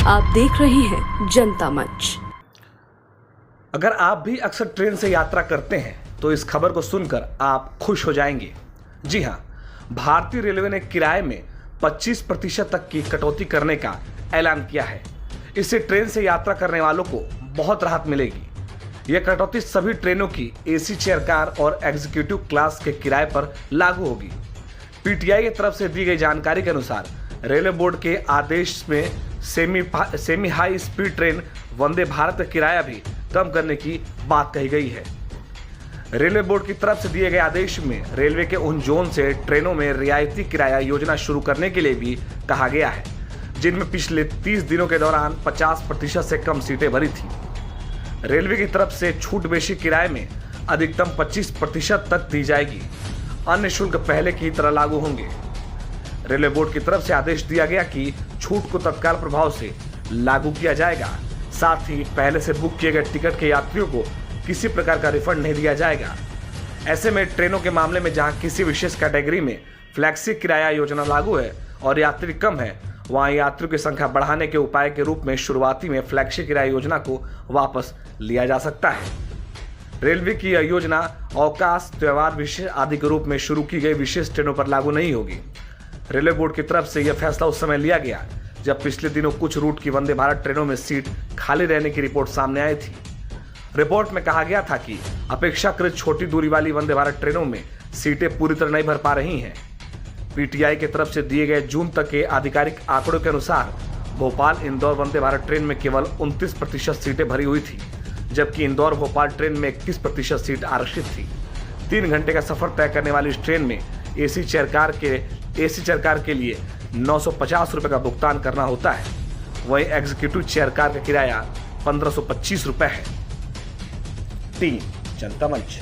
आप देख रहे हैं जनता मंच। अगर आप भी अक्सर ट्रेन से यात्रा करते हैं तो इस खबर को सुनकर आप खुश हो जाएंगे। जी हां, भारतीय रेलवे ने किराए में 25% तक की कटौती करने का ऐलान किया है। इससे ट्रेन से यात्रा करने वालों को बहुत राहत मिलेगी। यह कटौती सभी ट्रेनों की एसी चेयर कार और एग्जीक्यूटिव क्लास के किराए पर लागू होगी। पीटीआई की तरफ से दी गई जानकारी के अनुसार रेलवे बोर्ड के आदेश में semi high speed train Vande Bharat का किराया भी कम करने की बात कही गई है। रेलवे बोर्ड की तरफ से दिए गए आदेश में रेलवे के उन जोन से ट्रेनों में रियायती किराया योजना शुरू करने के लिए भी कहा गया है जिनमें पिछले 30 दिनों के दौरान 50% से कम सीटें भरी थी। रेलवे की तरफ से छूट बेशी किराए में अधिकतम 25% तक दी जाएगी। अन्य शुल्क पहले की तरह लागू होंगे। रेलवे बोर्ड की तरफ से आदेश दिया गया कि छूट को तत्काल प्रभाव से लागू किया जाएगा। साथ ही पहले से बुक किए गए टिकट के यात्रियों को किसी प्रकार का रिफंड नहीं दिया जाएगा। ऐसे में ट्रेनों के मामले में जहां किसी विशेष कैटेगरी में फ्लैक्सी किराया योजना लागू है और यात्री कम है, वहां यात्रियों की संख्या बढ़ाने के उपाय के रूप में शुरुआती में फ्लैक्सी किराया योजना को वापस लिया जा सकता है। रेलवे की यह योजना अवकाश, त्योहार, विशेष आदि के रूप में शुरू की गई विशेष ट्रेनों पर लागू नहीं होगी। रेलवे बोर्ड की तरफ से यह फैसला उस समय लिया गया जब पिछले दिनों कुछ रूट की वंदे भारत ट्रेनों में सीट खाली रहने की रिपोर्ट सामने आई थी। रिपोर्ट में कहा गया था कि अपेक्षाकृत छोटी दूरी वाली वंदे भारत ट्रेनों में सीटें पूरी तरह नहीं भर पा रही हैं। पीटीआई की तरफ से दिए गए जून तक के आधिकारिक आंकड़ों के अनुसार भोपाल इंदौर वंदे भारत ट्रेन में केवल 29% सीटें भरी हुई थी, जबकि इंदौर भोपाल ट्रेन में 21% सीट आरक्षित थी। 3 घंटे का सफर तय करने वाली इस ट्रेन में एसी चेयर कार के लिए 950 रुपये का भुगतान करना होता है। वहीं एग्जीक्यूटिव चेयर कार का किराया 1525 रुपये है। 3 जनता मंच।